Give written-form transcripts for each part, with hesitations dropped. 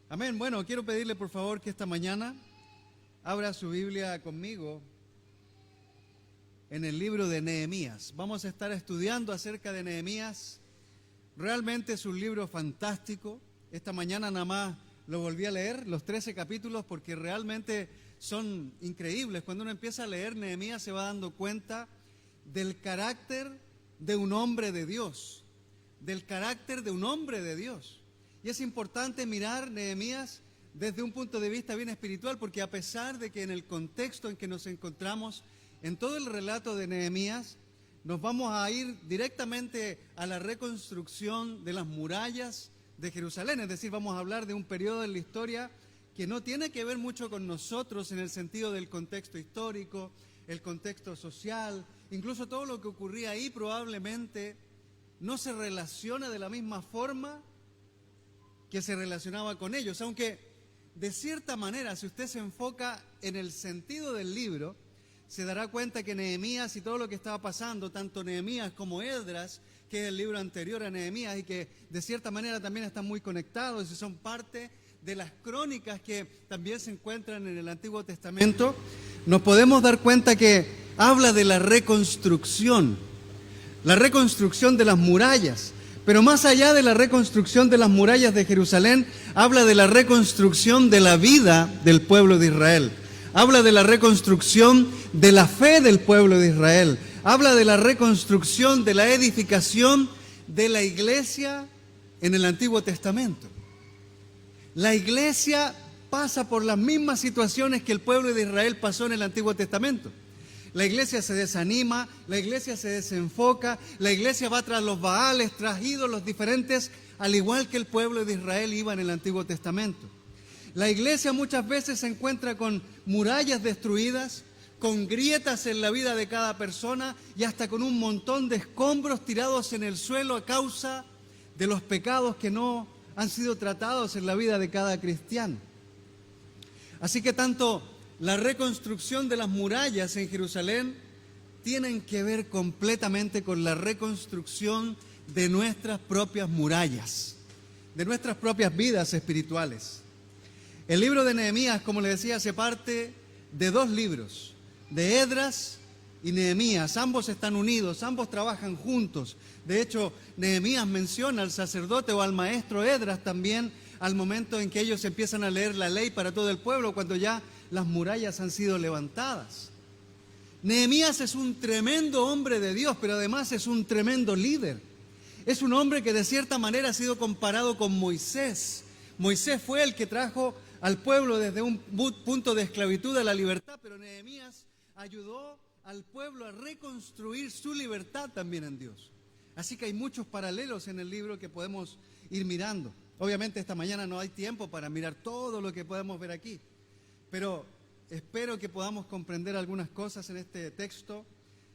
Amén. Bueno, quiero pedirle por favor que esta mañana abra su Biblia conmigo en el libro de Nehemías. Vamos a estar estudiando acerca de Nehemías. Realmente es un libro fantástico. Esta mañana nada más lo volví a leer, los 13 capítulos, porque realmente son increíbles. Cuando uno empieza a leer Nehemías se va dando cuenta del carácter de un hombre de Dios, del carácter de un hombre de Dios. Y es importante mirar Nehemías desde un punto de vista bien espiritual, porque a pesar de que en el contexto en que nos encontramos, en todo el relato de Nehemías, nos vamos a ir directamente a la reconstrucción de las murallas de Jerusalén. Es decir, vamos a hablar de un periodo en la historia que no tiene que ver mucho con nosotros en el sentido del contexto histórico, el contexto social, incluso todo lo que ocurría ahí probablemente no se relaciona de la misma forma que se relacionaba con ellos, aunque de cierta manera, si usted se enfoca en el sentido del libro, se dará cuenta que Nehemías y todo lo que estaba pasando, tanto Nehemías como Esdras, que es el libro anterior a Nehemías y que de cierta manera también están muy conectados y son parte de las crónicas que también se encuentran en el Antiguo Testamento, nos podemos dar cuenta que habla de la reconstrucción de las murallas. Pero más allá de la reconstrucción de las murallas de Jerusalén, habla de la reconstrucción de la vida del pueblo de Israel. Habla de la reconstrucción de la fe del pueblo de Israel. Habla de la reconstrucción de la edificación de la iglesia en el Antiguo Testamento. La iglesia pasa por las mismas situaciones que el pueblo de Israel pasó en el Antiguo Testamento. La iglesia se desanima, la iglesia se desenfoca, la iglesia va tras los baales, tras ídolos diferentes, al igual que el pueblo de Israel iba en el Antiguo Testamento. La iglesia muchas veces se encuentra con murallas destruidas, con grietas en la vida de cada persona y hasta con un montón de escombros tirados en el suelo a causa de los pecados que no han sido tratados en la vida de cada cristiano. Así que tanto la reconstrucción de las murallas en Jerusalén tienen que ver completamente con la reconstrucción de nuestras propias murallas, de nuestras propias vidas espirituales. El libro de Nehemías, como le decía, se parte de dos libros, de Esdras y Nehemías. Ambos están unidos, ambos trabajan juntos. De hecho, Nehemías menciona al sacerdote o al maestro Esdras también al momento en que ellos empiezan a leer la ley para todo el pueblo, cuando ya las murallas han sido levantadas. Nehemías es un tremendo hombre de Dios, pero además es un tremendo líder. Es un hombre que de cierta manera ha sido comparado con Moisés. Moisés fue el que trajo al pueblo desde un punto de esclavitud a la libertad, pero Nehemías ayudó al pueblo a reconstruir su libertad también en Dios. Así que hay muchos paralelos en el libro que podemos ir mirando. Obviamente esta mañana no hay tiempo para mirar todo lo que podemos ver aquí, pero espero que podamos comprender algunas cosas en este texto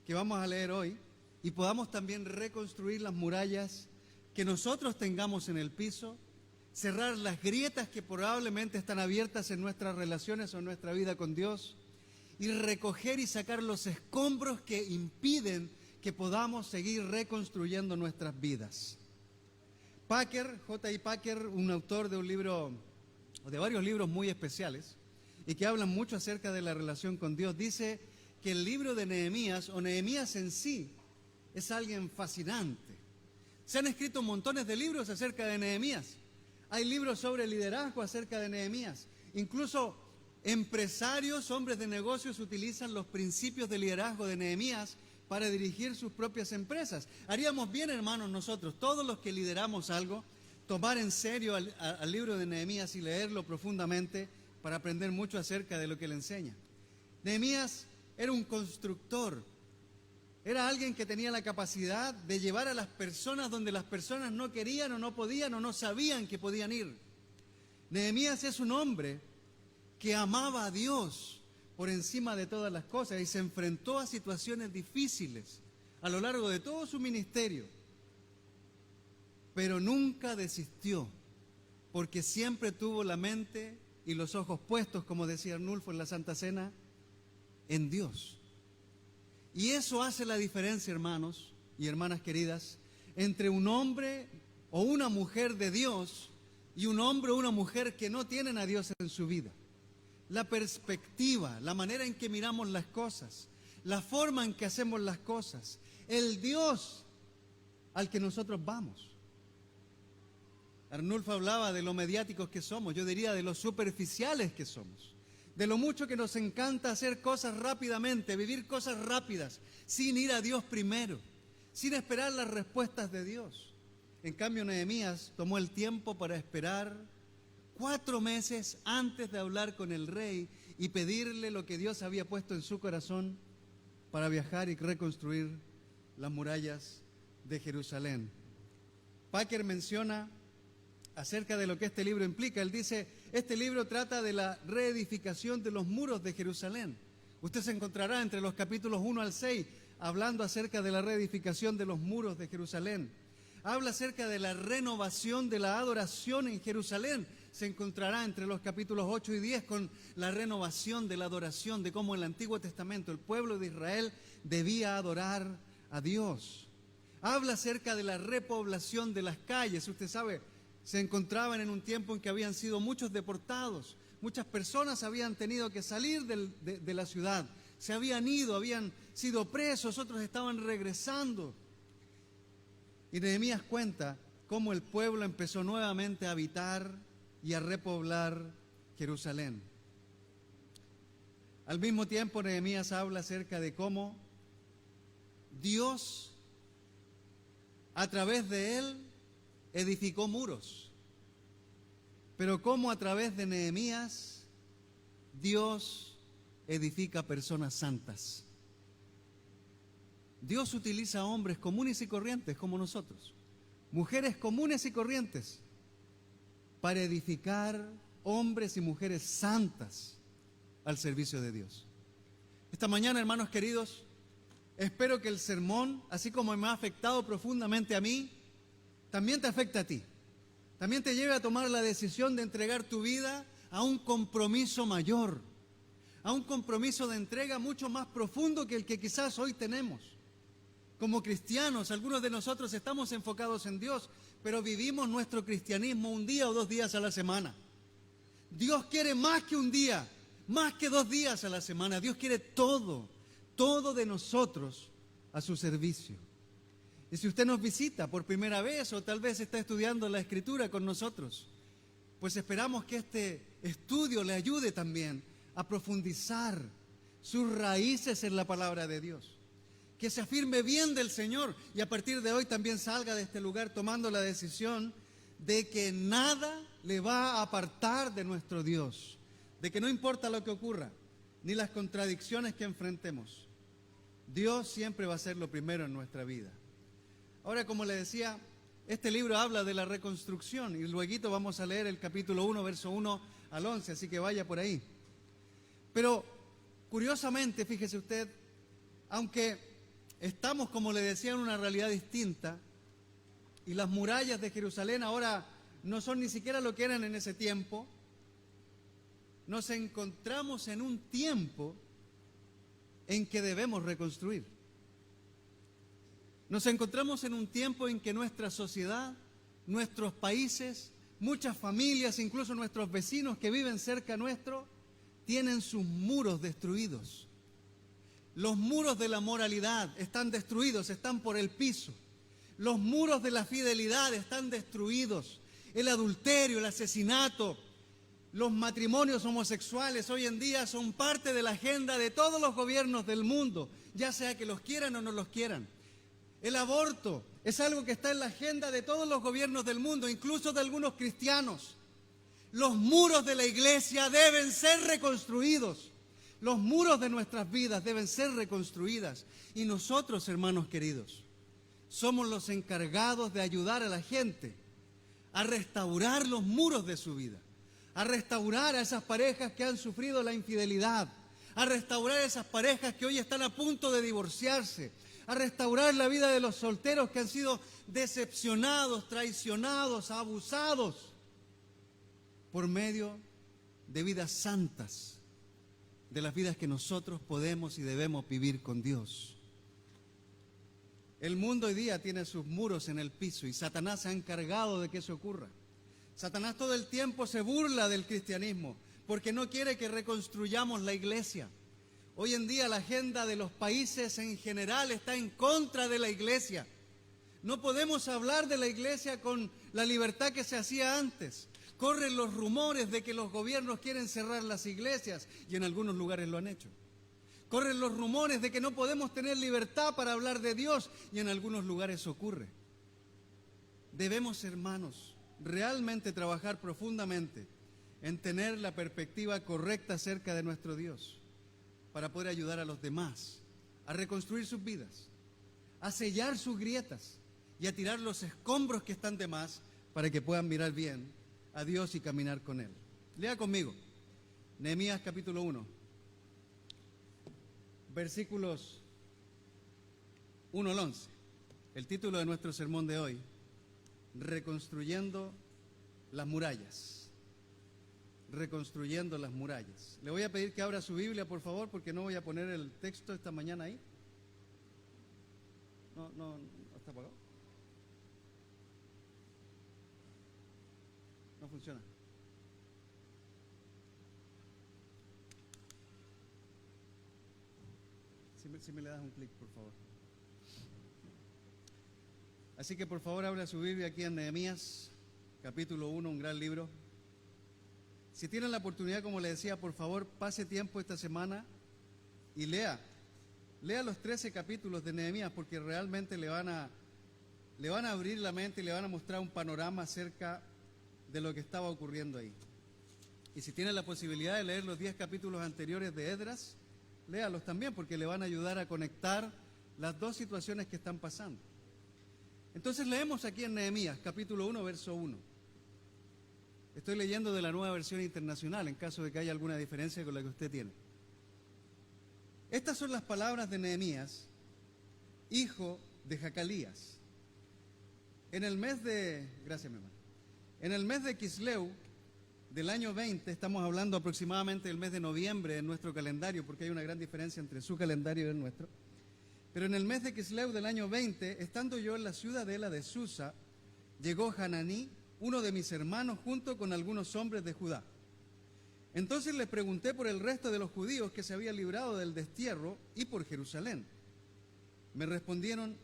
que vamos a leer hoy y podamos también reconstruir las murallas que nosotros tengamos en el piso, cerrar las grietas que probablemente están abiertas en nuestras relaciones o en nuestra vida con Dios y recoger y sacar los escombros que impiden que podamos seguir reconstruyendo nuestras vidas. Packer, J.I. Packer, un autor de un libro, de varios libros muy especiales, y que hablan mucho acerca de la relación con Dios, dice que el libro de Nehemías, o Nehemías en sí, es alguien fascinante. Se han escrito montones de libros acerca de Nehemías. Hay libros sobre liderazgo acerca de Nehemías. Incluso empresarios, hombres de negocios, utilizan los principios de liderazgo de Nehemías para dirigir sus propias empresas. Haríamos bien, hermanos, nosotros, todos los que lideramos algo, tomar en serio al libro de Nehemías y leerlo profundamente, para aprender mucho acerca de lo que le enseña. Nehemías era un constructor, era alguien que tenía la capacidad de llevar a las personas donde las personas no querían o no podían o no sabían que podían ir. Nehemías es un hombre que amaba a Dios por encima de todas las cosas y se enfrentó a situaciones difíciles a lo largo de todo su ministerio. pero nunca desistió, porque siempre tuvo la mente y los ojos puestos, como decía Arnulfo en la Santa Cena, en Dios. Y eso hace la diferencia, hermanos y hermanas queridas, entre un hombre o una mujer de Dios y un hombre o una mujer que no tienen a Dios en su vida. La perspectiva, la manera en que miramos las cosas, la forma en que hacemos las cosas, el Dios al que nosotros vamos. Arnulfo hablaba de lo mediáticos que somos, yo diría de lo superficiales que somos, de lo mucho que nos encanta hacer cosas rápidamente, vivir cosas rápidas, sin ir a Dios primero, sin esperar las respuestas de Dios. En cambio, Nehemías tomó el tiempo para esperar 4 meses antes de hablar con el rey y pedirle lo que Dios había puesto en su corazón para viajar y reconstruir las murallas de Jerusalén. Packer menciona acerca de lo que este libro implica. Él dice, este libro trata de la reedificación de los muros de Jerusalén. Usted se encontrará entre los capítulos 1 al 6 hablando acerca de la reedificación de los muros de Jerusalén. Habla acerca de la renovación de la adoración en Jerusalén. Se encontrará entre los capítulos 8 y 10 con la renovación de la adoración, de cómo en el Antiguo Testamento el pueblo de Israel debía adorar a Dios. Habla acerca de la repoblación de las calles. Usted sabe, se encontraban en un tiempo en que habían sido muchos deportados. Muchas personas habían tenido que salir de la ciudad. Se habían ido, habían sido presos, otros estaban regresando. Y Nehemías cuenta cómo el pueblo empezó nuevamente a habitar y a repoblar Jerusalén. Al mismo tiempo, Nehemías habla acerca de cómo Dios, a través de él, edificó muros. Pero cómo a través de Nehemías, Dios edifica personas santas. Dios utiliza hombres comunes y corrientes como nosotros, mujeres comunes y corrientes, para edificar hombres y mujeres santas al servicio de Dios. Esta mañana, hermanos queridos, espero que el sermón, así como me ha afectado profundamente a mí, también te afecte a ti. También te lleve a tomar la decisión de entregar tu vida a un compromiso mayor, a un compromiso de entrega mucho más profundo que el que quizás hoy tenemos. Como cristianos, algunos de nosotros estamos enfocados en Dios, pero vivimos nuestro cristianismo 1 día o 2 días a la semana. Dios quiere más que 1 día, más que 2 días a la semana. Dios quiere todo de nosotros a su servicio. Y si usted nos visita por primera vez o tal vez está estudiando la Escritura con nosotros, pues esperamos que este estudio le ayude también a profundizar sus raíces en la palabra de Dios. Que se afirme bien del Señor y a partir de hoy también salga de este lugar tomando la decisión de que nada le va a apartar de nuestro Dios, de que no importa lo que ocurra, ni las contradicciones que enfrentemos, Dios siempre va a ser lo primero en nuestra vida. Ahora, como le decía, este libro habla de la reconstrucción y luego vamos a leer el capítulo 1, verso 1 al 11, así que vaya por ahí. Pero, curiosamente, fíjese usted, aunque estamos, como le decía, en una realidad distinta y las murallas de Jerusalén ahora no son ni siquiera lo que eran en ese tiempo, nos encontramos en un tiempo en que debemos reconstruir. Nos encontramos en un tiempo en que nuestra sociedad, nuestros países, muchas familias, incluso nuestros vecinos que viven cerca nuestro, tienen sus muros destruidos. Los muros de la moralidad están destruidos, están por el piso. Los muros de la fidelidad están destruidos. El adulterio, el asesinato, los matrimonios homosexuales hoy en día son parte de la agenda de todos los gobiernos del mundo, ya sea que los quieran o no los quieran. El aborto es algo que está en la agenda de todos los gobiernos del mundo, incluso de algunos cristianos. Los muros de la iglesia deben ser reconstruidos. Los muros de nuestras vidas deben ser reconstruidas. Y nosotros, hermanos queridos, somos los encargados de ayudar a la gente a restaurar los muros de su vida, a restaurar a esas parejas que han sufrido la infidelidad, a restaurar a esas parejas que hoy están a punto de divorciarse, a restaurar la vida de los solteros que han sido decepcionados, traicionados, abusados por medio de vidas santas, de las vidas que nosotros podemos y debemos vivir con Dios. El mundo hoy día tiene sus muros en el piso y Satanás se ha encargado de que eso ocurra. Satanás todo el tiempo se burla del cristianismo porque no quiere que reconstruyamos la iglesia. Hoy en día la agenda de los países en general está en contra de la iglesia. No podemos hablar de la iglesia con la libertad que se hacía antes. Corren los rumores de que los gobiernos quieren cerrar las iglesias y en algunos lugares lo han hecho. Corren los rumores de que no podemos tener libertad para hablar de Dios y en algunos lugares ocurre. Debemos, hermanos, realmente trabajar profundamente en tener la perspectiva correcta acerca de nuestro Dios para poder ayudar a los demás a reconstruir sus vidas, a sellar sus grietas y a tirar los escombros que están de más para que puedan mirar bien a Dios y caminar con Él. Lea conmigo, Nehemías capítulo 1, versículos 1 al 11. El título de nuestro sermón de hoy, Reconstruyendo las murallas. Reconstruyendo las murallas. Le voy a pedir que abra su Biblia, por favor, porque no voy a poner el texto esta mañana ahí. No está apagado. No funciona. Si me le das un clic, por favor. Así que por favor abra su Biblia aquí en Nehemías, capítulo 1, un gran libro. Si tienen la oportunidad, como le decía, por favor, pase tiempo esta semana y lea los 13 capítulos de Nehemías, porque realmente le van a abrir la mente y le van a mostrar un panorama acerca de lo que estaba ocurriendo ahí. Y si tienen la posibilidad de leer los 10 capítulos anteriores de Esdras, léalos también, porque le van a ayudar a conectar las dos situaciones que están pasando. Entonces leemos aquí en Nehemías, capítulo 1, verso 1. Estoy leyendo de la Nueva Versión Internacional, en caso de que haya alguna diferencia con la que usted tiene. Estas son las palabras de Nehemías, hijo de Jacalías. En el mes de Quisleu del año 20, estamos hablando aproximadamente del mes de noviembre en nuestro calendario, porque hay una gran diferencia entre su calendario y el nuestro. Pero en el mes de Quisleu del año 20, estando yo en la ciudadela de Susa, llegó Hananí, uno de mis hermanos, junto con algunos hombres de Judá. Entonces le pregunté por el resto de los judíos que se habían librado del destierro y por Jerusalén. Me respondieron: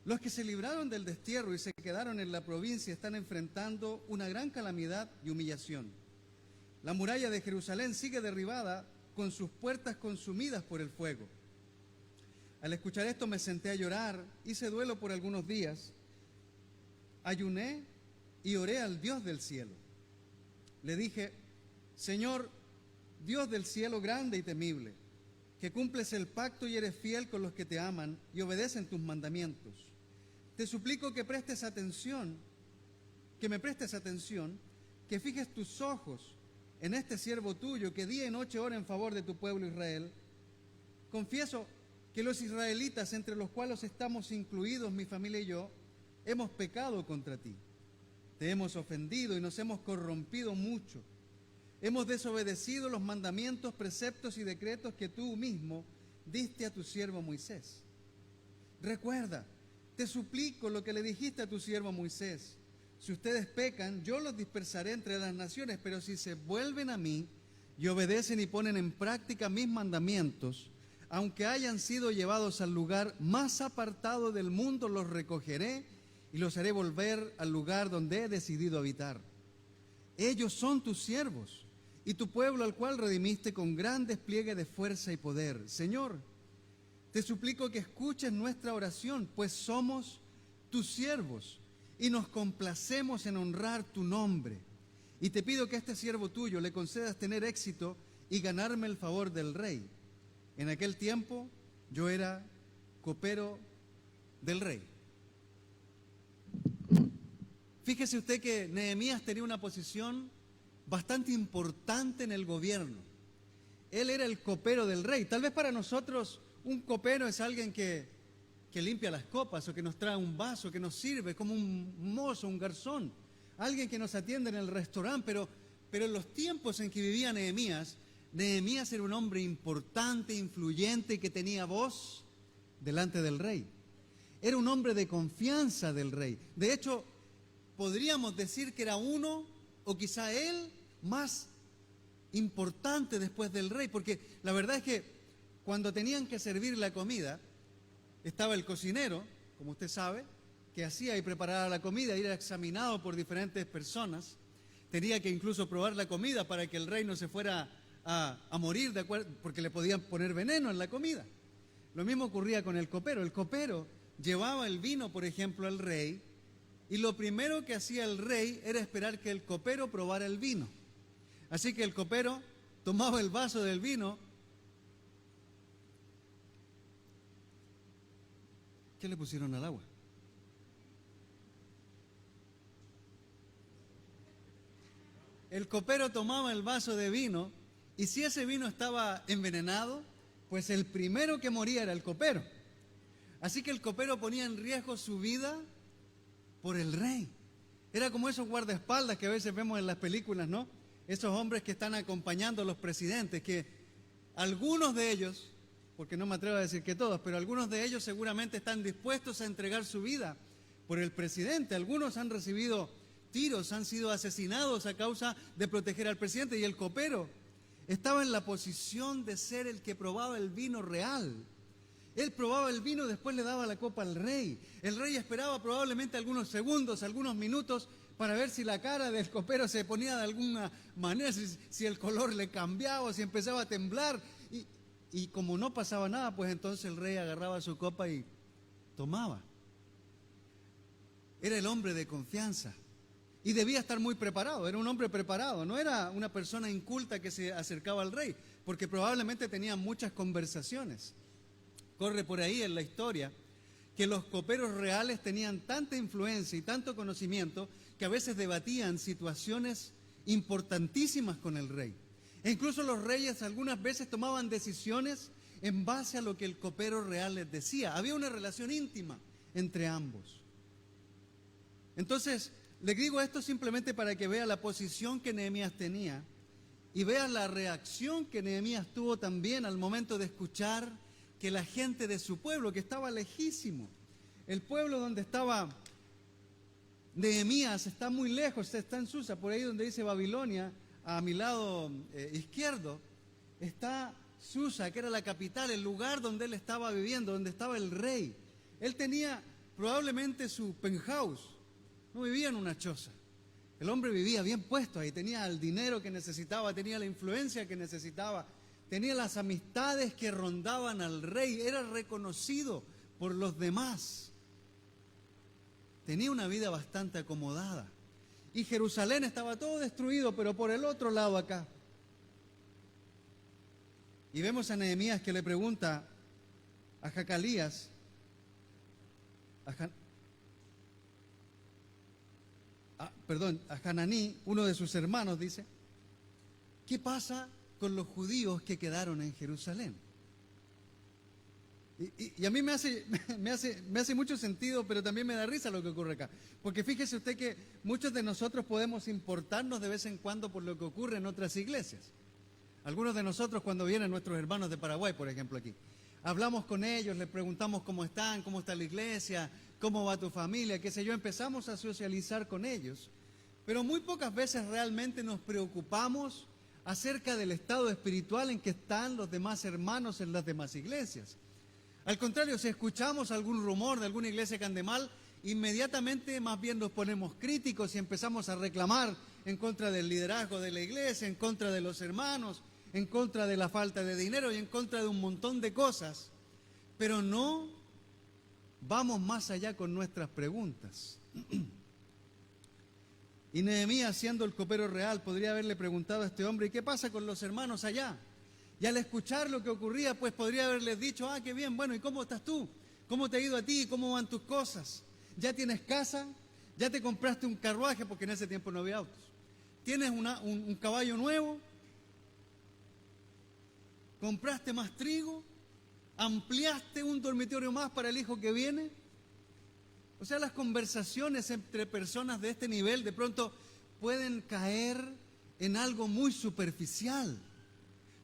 los que se libraron del destierro y se quedaron en la provincia están enfrentando una gran calamidad y humillación. La muralla de Jerusalén sigue derribada, con sus puertas consumidas por el fuego. Al escuchar esto me senté a llorar, hice duelo por algunos días, ayuné y oré al Dios del cielo. Le dije: Señor, Dios del cielo grande y temible, que cumples el pacto y eres fiel con los que te aman y obedecen tus mandamientos. Te suplico que prestes atención, que fijes tus ojos en este siervo tuyo, que día y noche ora en favor de tu pueblo Israel. Confieso que los israelitas, entre los cuales estamos incluidos mi familia y yo, hemos pecado contra ti. Te hemos ofendido y nos hemos corrompido mucho. Hemos desobedecido los mandamientos, preceptos y decretos que tú mismo diste a tu siervo Moisés. Recuerda, te suplico lo que le dijiste a tu siervo Moisés. Si ustedes pecan, yo los dispersaré entre las naciones, pero si se vuelven a mí y obedecen y ponen en práctica mis mandamientos, aunque hayan sido llevados al lugar más apartado del mundo, los recogeré y los haré volver al lugar donde he decidido habitar. Ellos son tus siervos y tu pueblo, al cual redimiste con gran despliegue de fuerza y poder. Señor, te suplico que escuches nuestra oración, pues somos tus siervos y nos complacemos en honrar tu nombre. Y te pido que a este siervo tuyo le concedas tener éxito y ganarme el favor del rey. En aquel tiempo yo era copero del rey. Fíjese usted que Nehemías tenía una posición bastante importante en el gobierno. Él era el copero del rey. Tal vez para nosotros un copero es alguien que que limpia las copas o que nos trae un vaso, que nos sirve como un mozo, un garzón, alguien que nos atiende en el restaurante, pero en los tiempos en que vivía Nehemías, Nehemías era un hombre importante, influyente, que tenía voz delante del rey. Era un hombre de confianza del rey. De hecho, podríamos decir que era uno, o quizá él, más importante después del rey, porque la verdad es que cuando tenían que servir la comida, estaba el cocinero, como usted sabe, que hacía y preparaba la comida, y era examinado por diferentes personas. Tenía que incluso probar la comida para que el rey no se fuera a morir, de acuerdo, porque le podían poner veneno en la comida. Lo mismo ocurría con el copero. El copero llevaba el vino, por ejemplo, al rey, y lo primero que hacía el rey era esperar que el copero probara el vino. Así que el copero tomaba el vaso del vino. ¿Qué le pusieron al agua? El copero tomaba el vaso de vino, y si ese vino estaba envenenado, pues el primero que moría era el copero. Así que el copero ponía en riesgo su vida por el rey. Era como esos guardaespaldas que a veces vemos en las películas, ¿no? Esos hombres que están acompañando a los presidentes, que algunos de ellos, porque no me atrevo a decir que todos, pero algunos de ellos seguramente están dispuestos a entregar su vida por el presidente. Algunos han recibido tiros, han sido asesinados a causa de proteger al presidente, y el copero estaba en la posición de ser el que probaba el vino real. Él probaba el vino, después le daba la copa al rey. El rey esperaba probablemente algunos segundos, algunos minutos, para ver si la cara del copero se ponía de alguna manera, si el color le cambiaba, si empezaba a temblar. Y como no pasaba nada, pues entonces el rey agarraba su copa y tomaba. Era el hombre de confianza. Y debía estar muy preparado, era un hombre preparado, no era una persona inculta que se acercaba al rey, porque probablemente tenía muchas conversaciones. Corre por ahí en la historia que los coperos reales tenían tanta influencia y tanto conocimiento que a veces debatían situaciones importantísimas con el rey. E incluso los reyes algunas veces tomaban decisiones en base a lo que el copero real les decía. Había una relación íntima entre ambos. Entonces, le digo esto simplemente para que vea la posición que Nehemías tenía y vea la reacción que Nehemías tuvo también al momento de escuchar que la gente de su pueblo, que estaba lejísimo, el pueblo donde estaba Nehemías está muy lejos, está en Susa, por ahí donde dice Babilonia, a mi lado izquierdo, está Susa, que era la capital, el lugar donde él estaba viviendo, donde estaba el rey. Él tenía probablemente su penthouse, no vivía en una choza. El hombre vivía bien puesto ahí, tenía el dinero que necesitaba, tenía la influencia que necesitaba, tenía las amistades que rondaban al rey, era reconocido por los demás. Tenía una vida bastante acomodada. Y Jerusalén estaba todo destruido, pero por el otro lado acá. Y vemos a Nehemías que le pregunta a Jacalías, a Hananí, uno de sus hermanos, dice, ¿qué pasa con los judíos que quedaron en Jerusalén? Y a mí me hace mucho sentido, pero también me da risa lo que ocurre acá. Porque fíjese usted que muchos de nosotros podemos importarnos de vez en cuando por lo que ocurre en otras iglesias. Algunos de nosotros, cuando vienen nuestros hermanos de Paraguay, por ejemplo, aquí, hablamos con ellos, les preguntamos cómo están, cómo está la iglesia, cómo va tu familia, qué sé yo, empezamos a socializar con ellos. Pero muy pocas veces realmente nos preocupamos acerca del estado espiritual en que están los demás hermanos en las demás iglesias. Al contrario, si escuchamos algún rumor de alguna iglesia que ande mal, inmediatamente más bien nos ponemos críticos y empezamos a reclamar en contra del liderazgo de la iglesia, en contra de los hermanos, en contra de la falta de dinero y en contra de un montón de cosas. Pero no vamos más allá con nuestras preguntas. Y Nehemías, siendo el copero real, podría haberle preguntado a este hombre, ¿y qué pasa con los hermanos allá? Y al escuchar lo que ocurría, pues podría haberles dicho, qué bien, bueno, ¿y cómo estás tú? ¿Cómo te ha ido a ti? ¿Cómo van tus cosas? ¿Ya tienes casa? ¿Ya te compraste un carruaje? Porque en ese tiempo no había autos. ¿Tienes un caballo nuevo? ¿Compraste más trigo? ¿Ampliaste un dormitorio más para el hijo que viene? O sea, las conversaciones entre personas de este nivel de pronto pueden caer en algo muy superficial.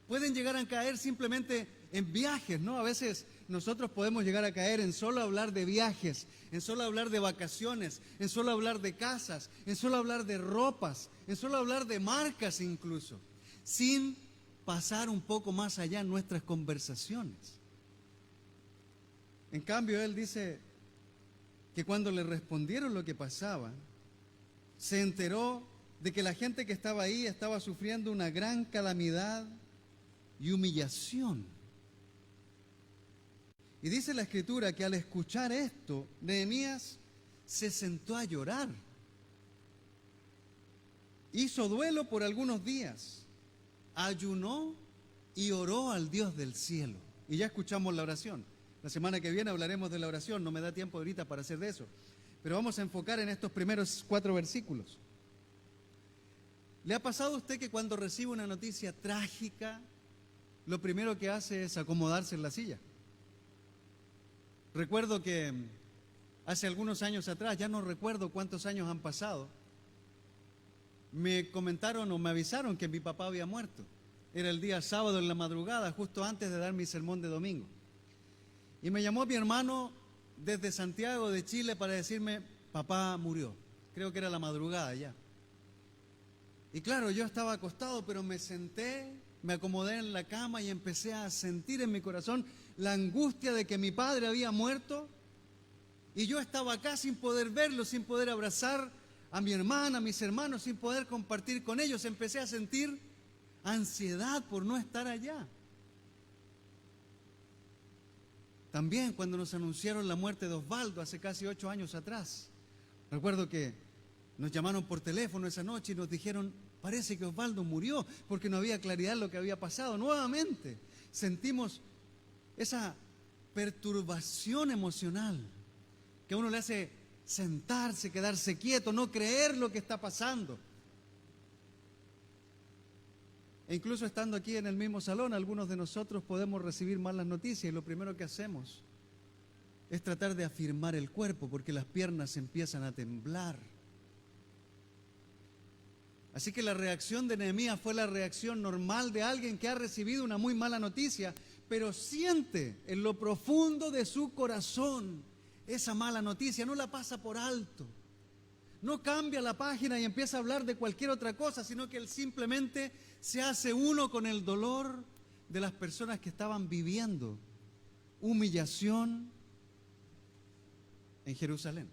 Pueden llegar a caer simplemente en viajes, ¿no? A veces nosotros podemos llegar a caer en solo hablar de viajes, en solo hablar de vacaciones, en solo hablar de casas, en solo hablar de ropas, en solo hablar de marcas incluso, sin pasar un poco más allá en nuestras conversaciones. En cambio, él dice que cuando le respondieron lo que pasaba, se enteró de que la gente que estaba ahí estaba sufriendo una gran calamidad y humillación. Y dice la Escritura que al escuchar esto, Nehemías se sentó a llorar. Hizo duelo por algunos días, ayunó y oró al Dios del cielo. Y ya escuchamos la oración. La semana que viene hablaremos de la oración, no me da tiempo ahorita para hacer de eso. Pero vamos a enfocar en estos primeros 4 versículos. ¿Le ha pasado a usted que cuando recibe una noticia trágica, lo primero que hace es acomodarse en la silla? Recuerdo que hace algunos años atrás, ya no recuerdo cuántos años han pasado, me comentaron o me avisaron que mi papá había muerto. Era el día sábado en la madrugada, justo antes de dar mi sermón de domingo. Y me llamó mi hermano desde Santiago de Chile para decirme, papá murió. Creo que era la madrugada ya. Y claro, yo estaba acostado, pero me senté, me acomodé en la cama y empecé a sentir en mi corazón la angustia de que mi padre había muerto y yo estaba acá sin poder verlo, sin poder abrazar a mi hermana, a mis hermanos, sin poder compartir con ellos. Empecé a sentir ansiedad por no estar allá. También cuando nos anunciaron la muerte de Osvaldo hace casi 8 años atrás, recuerdo que nos llamaron por teléfono esa noche y nos dijeron, parece que Osvaldo murió, porque no había claridad en lo que había pasado. Nuevamente sentimos esa perturbación emocional que a uno le hace sentarse, quedarse quieto, no creer lo que está pasando. E incluso estando aquí en el mismo salón, algunos de nosotros podemos recibir malas noticias y lo primero que hacemos es tratar de afirmar el cuerpo porque las piernas empiezan a temblar. Así que la reacción de Nehemías fue la reacción normal de alguien que ha recibido una muy mala noticia, pero siente en lo profundo de su corazón esa mala noticia, no la pasa por alto. No cambia la página y empieza a hablar de cualquier otra cosa, sino que él simplemente se hace uno con el dolor de las personas que estaban viviendo humillación en Jerusalén.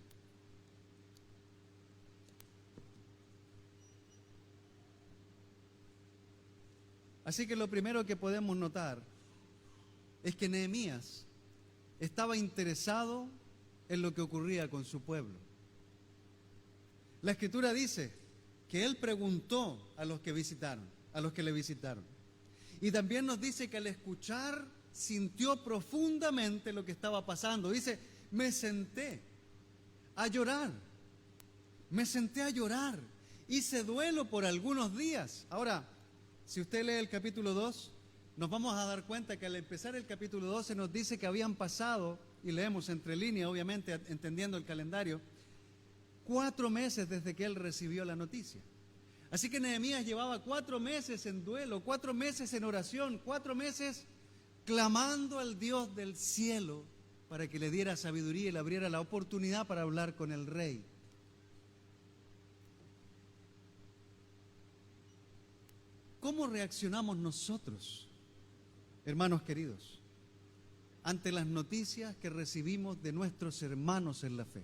Así que lo primero que podemos notar es que Nehemías estaba interesado en lo que ocurría con su pueblo. La Escritura dice que él preguntó a los que le visitaron. Y también nos dice que al escuchar sintió profundamente lo que estaba pasando. Dice, me senté a llorar. Me senté a llorar. Hice duelo por algunos días. Ahora, si usted lee el capítulo 2, nos vamos a dar cuenta que al empezar el capítulo 2 se nos dice que habían pasado, y leemos entre líneas, obviamente, entendiendo el calendario, 4 meses desde que él recibió la noticia. Así que Nehemías llevaba 4 meses en duelo, 4 meses en oración, 4 meses clamando al Dios del cielo para que le diera sabiduría y le abriera la oportunidad para hablar con el rey. ¿Cómo reaccionamos nosotros, hermanos queridos, ante las noticias que recibimos de nuestros hermanos en la fe?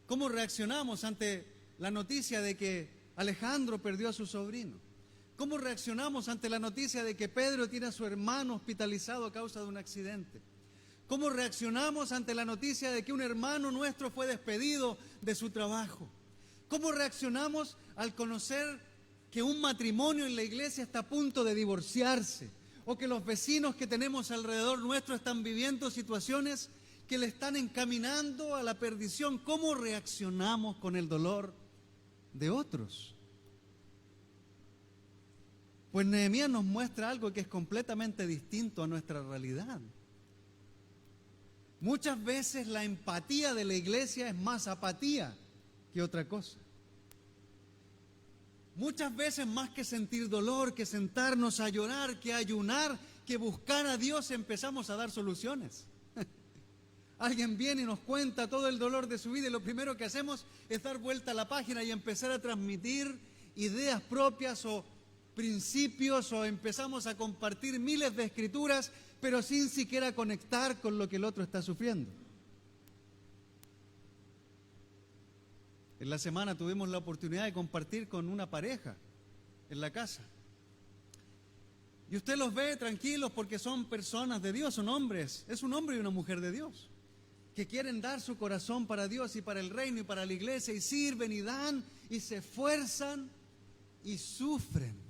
¿Cómo reaccionamos ante la noticia de que Alejandro perdió a su sobrino? ¿Cómo reaccionamos ante la noticia de que Pedro tiene a su hermano hospitalizado a causa de un accidente? ¿Cómo reaccionamos ante la noticia de que un hermano nuestro fue despedido de su trabajo? ¿Cómo reaccionamos al conocer que un matrimonio en la iglesia está a punto de divorciarse? O que los vecinos que tenemos alrededor nuestro están viviendo situaciones que le están encaminando a la perdición. ¿Cómo reaccionamos con el dolor de otros? Pues Nehemías nos muestra algo que es completamente distinto a nuestra realidad. Muchas veces la empatía de la iglesia es más apatía que otra cosa. Muchas veces más que sentir dolor, que sentarnos a llorar, que ayunar, que buscar a Dios, empezamos a dar soluciones. Alguien viene y nos cuenta todo el dolor de su vida y lo primero que hacemos es dar vuelta a la página y empezar a transmitir ideas propias o principios, o empezamos a compartir miles de escrituras, pero sin siquiera conectar con lo que el otro está sufriendo. En la semana tuvimos la oportunidad de compartir con una pareja en la casa. Y usted los ve tranquilos porque son personas de Dios, son hombres, es un hombre y una mujer de Dios, que quieren dar su corazón para Dios y para el reino y para la iglesia, y sirven y dan y se esfuerzan y sufren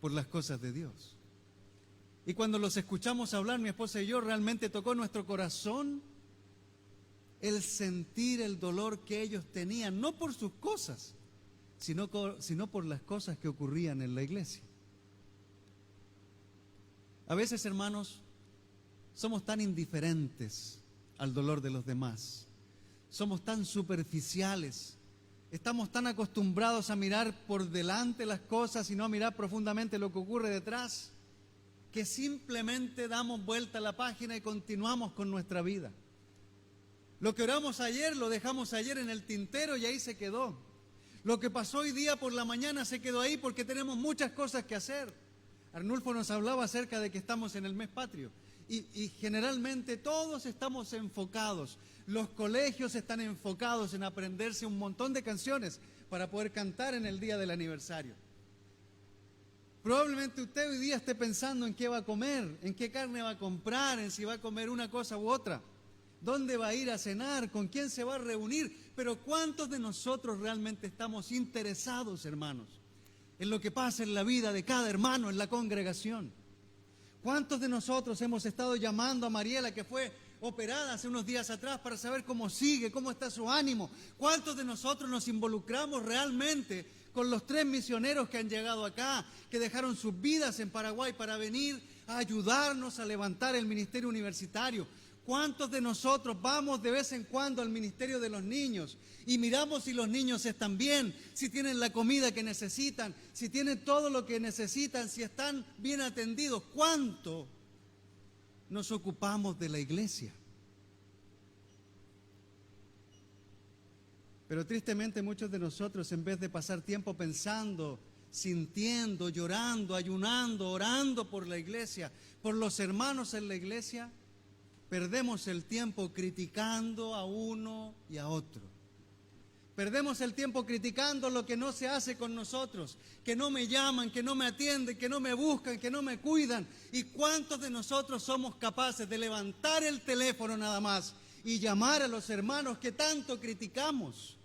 por las cosas de Dios. Y cuando los escuchamos hablar, mi esposa y yo, realmente tocó nuestro corazón el sentir el dolor que ellos tenían, no por sus cosas, sino por las cosas que ocurrían en la iglesia. A veces, hermanos, somos tan indiferentes al dolor de los demás, somos tan superficiales, estamos tan acostumbrados a mirar por delante las cosas y no a mirar profundamente lo que ocurre detrás, que simplemente damos vuelta a la página y continuamos con nuestra vida. Lo que oramos ayer lo dejamos ayer en el tintero y ahí se quedó. Lo que pasó hoy día por la mañana se quedó ahí porque tenemos muchas cosas que hacer. Arnulfo nos hablaba acerca de que estamos en el mes patrio y generalmente todos estamos enfocados. Los colegios están enfocados en aprenderse un montón de canciones para poder cantar en el día del aniversario. Probablemente usted hoy día esté pensando en qué va a comer, en qué carne va a comprar, en si va a comer una cosa u otra, dónde va a ir a cenar, con quién se va a reunir. Pero ¿cuántos de nosotros realmente estamos interesados, hermanos, en lo que pasa en la vida de cada hermano en la congregación? ¿Cuántos de nosotros hemos estado llamando a Mariela, que fue operada hace unos días atrás, para saber cómo sigue, cómo está su ánimo? ¿Cuántos de nosotros nos involucramos realmente con los 3 misioneros que han llegado acá, que dejaron sus vidas en Paraguay para venir a ayudarnos a levantar el ministerio universitario? ¿Cuántos de nosotros vamos de vez en cuando al ministerio de los niños y miramos si los niños están bien, si tienen la comida que necesitan, si tienen todo lo que necesitan, si están bien atendidos? ¿Cuánto nos ocupamos de la iglesia? Pero tristemente muchos de nosotros, en vez de pasar tiempo pensando, sintiendo, llorando, ayunando, orando por la iglesia, por los hermanos en la iglesia, perdemos el tiempo criticando a uno y a otro. Perdemos el tiempo criticando lo que no se hace con nosotros, que no me llaman, que no me atienden, que no me buscan, que no me cuidan. ¿Y cuántos de nosotros somos capaces de levantar el teléfono nada más y llamar a los hermanos que tanto criticamos?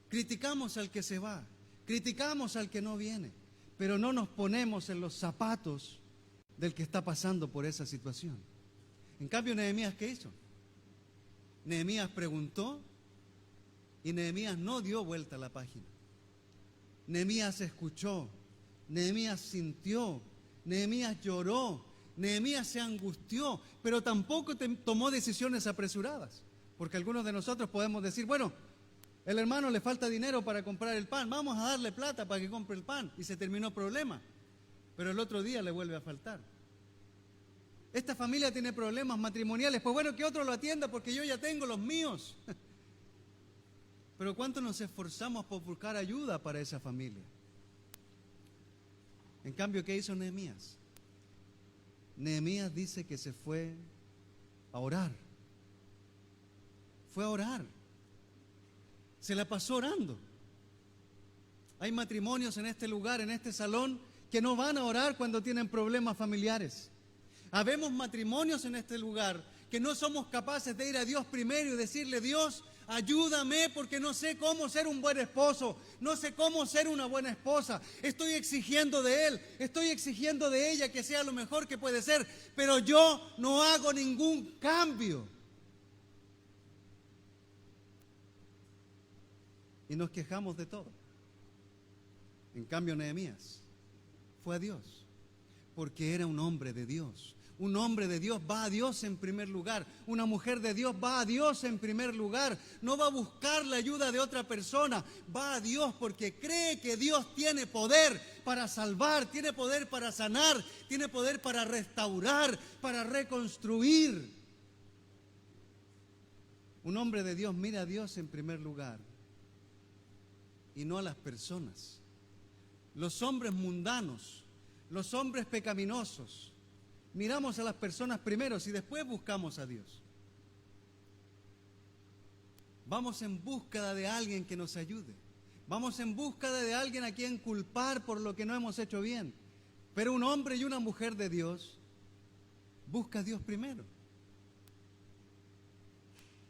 Criticamos al que se va, criticamos al que no viene, pero no nos ponemos en los zapatos del que está pasando por esa situación. En cambio, Nehemías, ¿qué hizo? Nehemías preguntó y Nehemías no dio vuelta a la página. Nehemías escuchó, Nehemías sintió, Nehemías lloró, Nehemías se angustió, pero tampoco tomó decisiones apresuradas. Porque algunos de nosotros podemos decir, bueno, el hermano le falta dinero para comprar el pan, vamos a darle plata para que compre el pan, y se terminó el problema. Pero el otro día le vuelve a faltar. Esta familia tiene problemas matrimoniales, pues bueno, que otro lo atienda porque yo ya tengo los míos. Pero ¿cuánto nos esforzamos por buscar ayuda para esa familia? En cambio, ¿qué hizo Nehemías? Nehemías dice que se fue a orar. Fue a orar. Se la pasó orando. Hay matrimonios en este lugar, en este salón, que no van a orar cuando tienen problemas familiares. Habemos matrimonios en este lugar que no somos capaces de ir a Dios primero y decirle: Dios, ayúdame porque no sé cómo ser un buen esposo, no sé cómo ser una buena esposa. Estoy exigiendo de él, estoy exigiendo de ella que sea lo mejor que puede ser, pero yo no hago ningún cambio. y nos quejamos de todo. En cambio, Nehemías fue a Dios, porque era un hombre de Dios. Un hombre de Dios va a Dios en primer lugar. Una mujer de Dios va a Dios en primer lugar. No va a buscar la ayuda de otra persona. Va a Dios porque cree que Dios tiene poder para salvar, tiene poder para sanar, tiene poder para restaurar, para reconstruir. Un hombre de Dios mira a Dios en primer lugar y no a las personas. Los hombres mundanos, los hombres pecaminosos, miramos a las personas primero y después buscamos a Dios. Vamos en búsqueda de alguien que nos ayude. Vamos en búsqueda de alguien a quien culpar por lo que no hemos hecho bien. Pero un hombre y una mujer de Dios busca a Dios primero.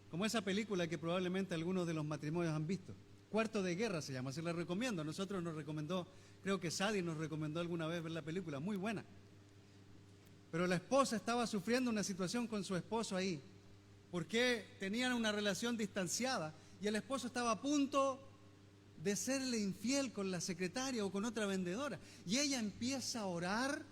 Como esa película que probablemente algunos de los matrimonios han visto. Cuarto de Guerra se llama, se la recomiendo. A nosotros nos recomendó, creo que Sadi nos recomendó alguna vez ver la película, muy buena. Pero la esposa estaba sufriendo una situación con su esposo ahí, porque tenían una relación distanciada y el esposo estaba a punto de serle infiel con la secretaria o con otra vendedora. Y ella empieza a orar,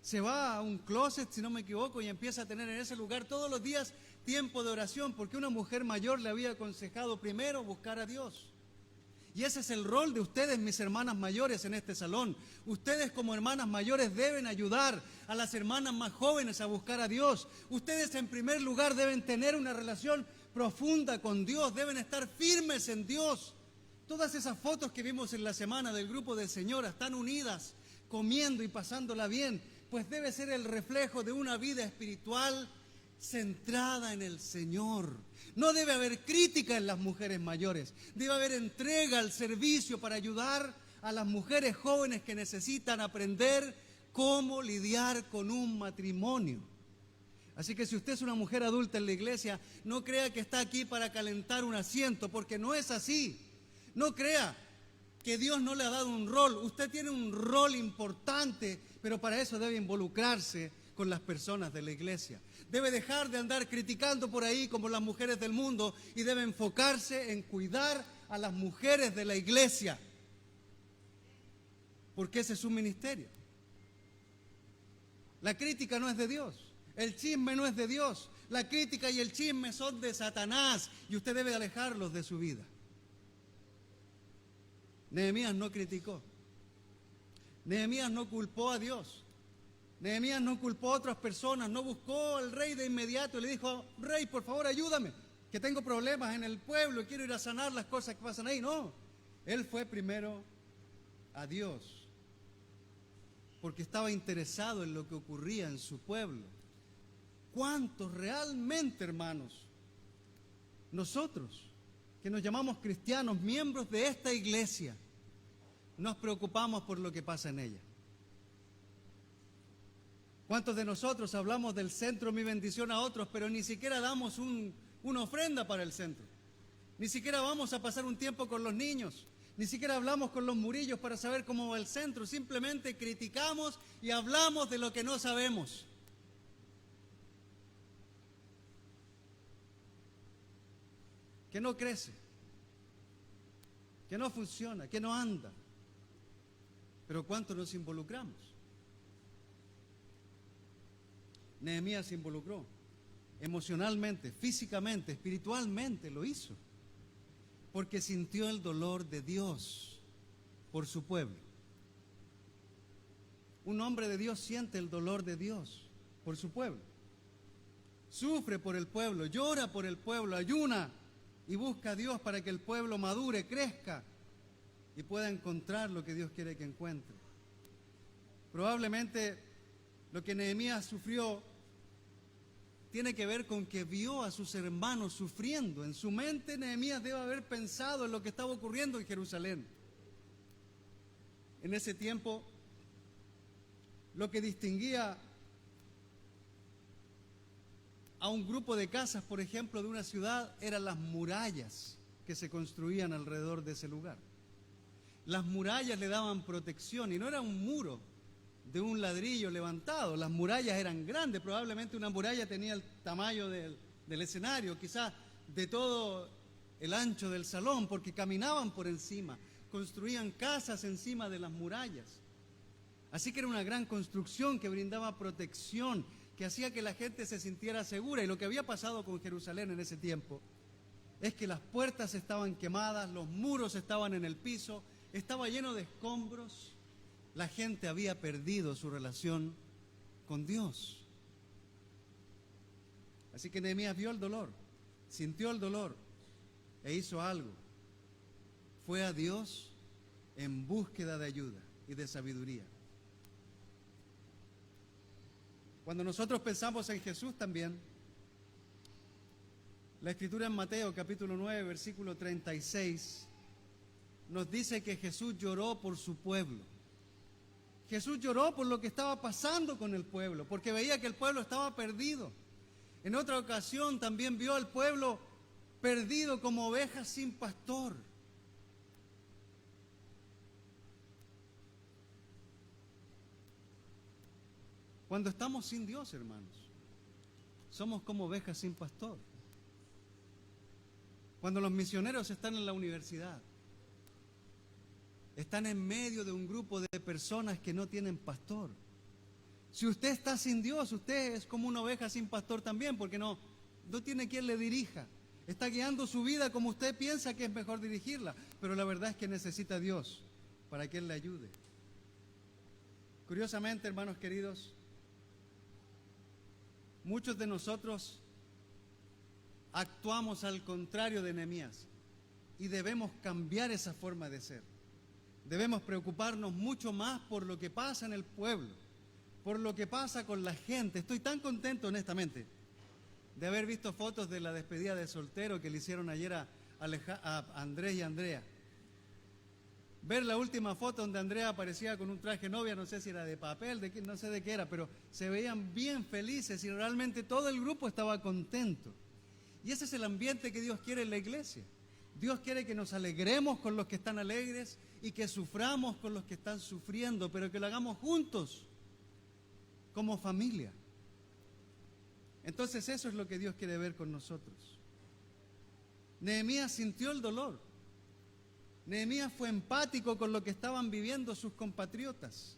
se va a un closet, si no me equivoco, y empieza a tener en ese lugar todos los días tiempo de oración, porque una mujer mayor le había aconsejado primero buscar a Dios. Y ese es el rol de ustedes, mis hermanas mayores en este salón. Ustedes como hermanas mayores deben ayudar a las hermanas más jóvenes a buscar a Dios. Ustedes en primer lugar deben tener una relación profunda con Dios, deben estar firmes en Dios. Todas esas fotos que vimos en la semana del grupo de señoras están unidas, comiendo y pasándola bien, pues debe ser el reflejo de una vida espiritual centrada en el Señor. No debe haber crítica en las mujeres mayores, debe haber entrega al servicio para ayudar a las mujeres jóvenes que necesitan aprender cómo lidiar con un matrimonio. Así que si usted es una mujer adulta en la iglesia, no crea que está aquí para calentar un asiento, porque no es así. No crea que Dios no le ha dado un rol. Usted tiene un rol importante, pero para eso debe involucrarse con las personas de la iglesia. Debe dejar de andar criticando por ahí como las mujeres del mundo y debe enfocarse en cuidar a las mujeres de la iglesia, porque ese es su ministerio. La crítica no es de Dios, el chisme no es de Dios, la crítica y el chisme son de Satanás y usted debe alejarlos de su vida. Nehemías no criticó, Nehemías no culpó a Dios, Nehemías no culpó a otras personas, no buscó al rey de inmediato y le dijo: rey, por favor, ayúdame, que tengo problemas en el pueblo y quiero ir a sanar las cosas que pasan ahí. No, él fue primero a Dios, porque estaba interesado en lo que ocurría en su pueblo. ¿Cuántos realmente, hermanos, nosotros, que nos llamamos cristianos, miembros de esta iglesia, nos preocupamos por lo que pasa en ella? ¿Cuántos de nosotros hablamos del centro Mi Bendición a otros, pero ni siquiera damos una ofrenda para el centro? Ni siquiera vamos a pasar un tiempo con los niños, ni siquiera hablamos con los murillos para saber cómo va el centro, simplemente criticamos y hablamos de lo que no sabemos. Que no crece, que no funciona, que no anda. Pero ¿cuánto nos involucramos? Nehemías se involucró emocionalmente, físicamente, espiritualmente, lo hizo, porque sintió el dolor de Dios por su pueblo. Un hombre de Dios siente el dolor de Dios por su pueblo, sufre por el pueblo, llora por el pueblo, ayuna y busca a Dios para que el pueblo madure, crezca y pueda encontrar lo que Dios quiere que encuentre. Probablemente lo que Nehemías sufrió tiene que ver con que vio a sus hermanos sufriendo. En su mente Nehemías debe haber pensado en lo que estaba ocurriendo en Jerusalén. En ese tiempo, lo que distinguía a un grupo de casas, por ejemplo, de una ciudad, eran las murallas que se construían alrededor de ese lugar. Las murallas le daban protección y no era un muro de un ladrillo levantado. Las murallas eran grandes, probablemente una muralla tenía el tamaño del escenario, quizás de todo el ancho del salón, porque caminaban por encima, construían casas encima de las murallas. Así que era una gran construcción que brindaba protección, que hacía que la gente se sintiera segura. Y lo que había pasado con Jerusalén en ese tiempo es que las puertas estaban quemadas, los muros estaban en el piso, estaba lleno de escombros. La gente había perdido su relación con Dios. Así que Nehemías vio el dolor, sintió el dolor e hizo algo. Fue a Dios en búsqueda de ayuda y de sabiduría. Cuando nosotros pensamos en Jesús también, la Escritura en Mateo capítulo 9, versículo 36, nos dice que Jesús lloró por su pueblo. Jesús lloró por lo que estaba pasando con el pueblo, porque veía que el pueblo estaba perdido. En otra ocasión también vio al pueblo perdido como ovejas sin pastor. Cuando estamos sin Dios, hermanos, somos como ovejas sin pastor. Cuando los misioneros están en la universidad, están en medio de un grupo de personas que no tienen pastor. Si usted está sin Dios, usted es como una oveja sin pastor también, porque no tiene quien le dirija. Está guiando su vida como usted piensa que es mejor dirigirla, pero la verdad es que necesita a Dios para que Él le ayude. Curiosamente, hermanos queridos, muchos de nosotros actuamos al contrario de Nehemías y debemos cambiar esa forma de ser. Debemos preocuparnos mucho más por lo que pasa en el pueblo, por lo que pasa con la gente. Estoy tan contento, honestamente, de haber visto fotos de la despedida de soltero que le hicieron ayer a Andrés y Andrea. Ver la última foto donde Andrea aparecía con un traje novia, no sé si era de papel, no sé de qué era, pero se veían bien felices y realmente todo el grupo estaba contento. Y ese es el ambiente que Dios quiere en la iglesia. Dios quiere que nos alegremos con los que están alegres y que suframos con los que están sufriendo, pero que lo hagamos juntos, como familia. Entonces eso es lo que Dios quiere ver con nosotros. Nehemías sintió el dolor. Nehemías fue empático con lo que estaban viviendo sus compatriotas,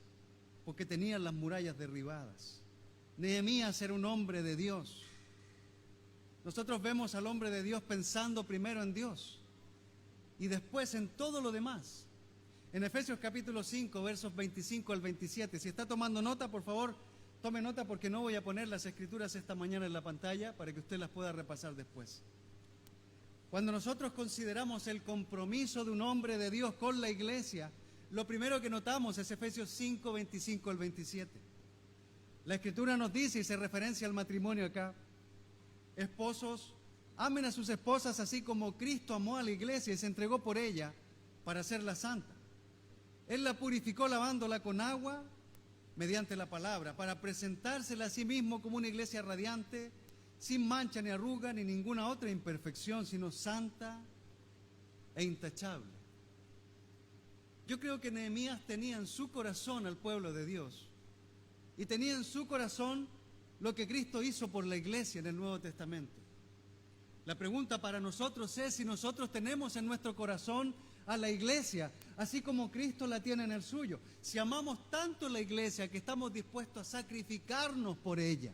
porque tenían las murallas derribadas. Nehemías era un hombre de Dios. Nosotros vemos al hombre de Dios pensando primero en Dios y después en todo lo demás. En Efesios capítulo 5, versos 25 al 27. Si está tomando nota, por favor, tome nota, porque no voy a poner las escrituras esta mañana en la pantalla para que usted las pueda repasar después. Cuando nosotros consideramos el compromiso de un hombre de Dios con la iglesia, lo primero que notamos es Efesios 5, 25 al 27. La escritura nos dice, y se referencia al matrimonio acá: esposos, amen a sus esposas así como Cristo amó a la iglesia y se entregó por ella para hacerla santa. Él la purificó lavándola con agua mediante la palabra, para presentársela a sí mismo como una iglesia radiante, sin mancha ni arruga ni ninguna otra imperfección, sino santa e intachable. Yo creo que Nehemías tenía en su corazón al pueblo de Dios y tenía en su corazón lo que Cristo hizo por la iglesia en el Nuevo Testamento. La pregunta para nosotros es si nosotros tenemos en nuestro corazón a la iglesia, así como Cristo la tiene en el suyo. Si amamos tanto la iglesia que estamos dispuestos a sacrificarnos por ella.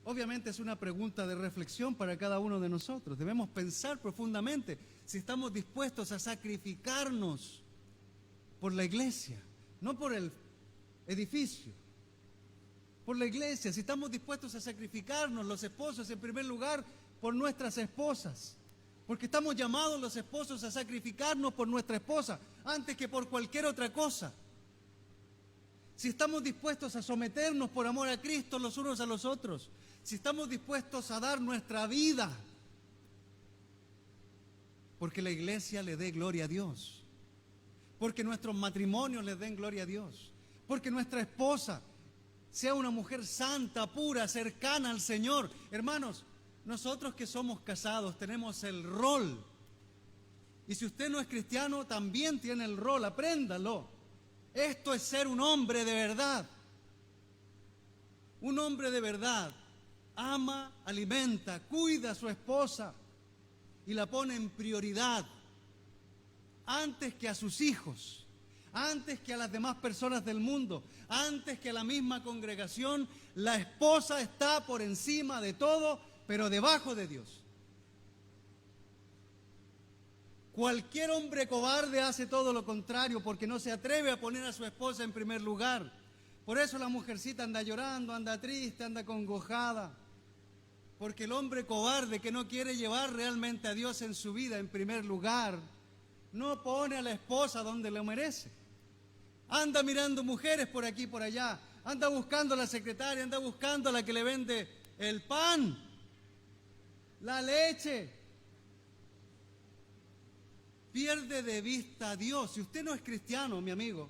Obviamente es una pregunta de reflexión para cada uno de nosotros. Debemos pensar profundamente si estamos dispuestos a sacrificarnos por la iglesia, no por el edificio, por la iglesia. Si estamos dispuestos a sacrificarnos, los esposos en primer lugar, por nuestras esposas, porque estamos llamados los esposos a sacrificarnos por nuestra esposa antes que por cualquier otra cosa. Si estamos dispuestos a someternos por amor a Cristo los unos a los otros, si estamos dispuestos a dar nuestra vida porque la iglesia le dé gloria a Dios, porque nuestros matrimonios le den gloria a Dios, porque nuestra esposa sea una mujer santa, pura, cercana al Señor. Hermanos, nosotros que somos casados tenemos el rol, y si usted no es cristiano también tiene el rol, apréndalo. Esto es ser un hombre de verdad. Un hombre de verdad ama, alimenta, cuida a su esposa y la pone en prioridad antes que a sus hijos, antes que a las demás personas del mundo, antes que a la misma congregación, la esposa está por encima de todo, pero debajo de Dios. Cualquier hombre cobarde hace todo lo contrario porque no se atreve a poner a su esposa en primer lugar. Por eso la mujercita anda llorando, anda triste, anda congojada. Porque el hombre cobarde que no quiere llevar realmente a Dios en su vida en primer lugar, no pone a la esposa donde lo merece. Anda mirando mujeres por aquí y por allá, anda buscando a la secretaria, anda buscando a la que le vende el pan, la leche. Pierde de vista a Dios. Si usted no es cristiano, mi amigo,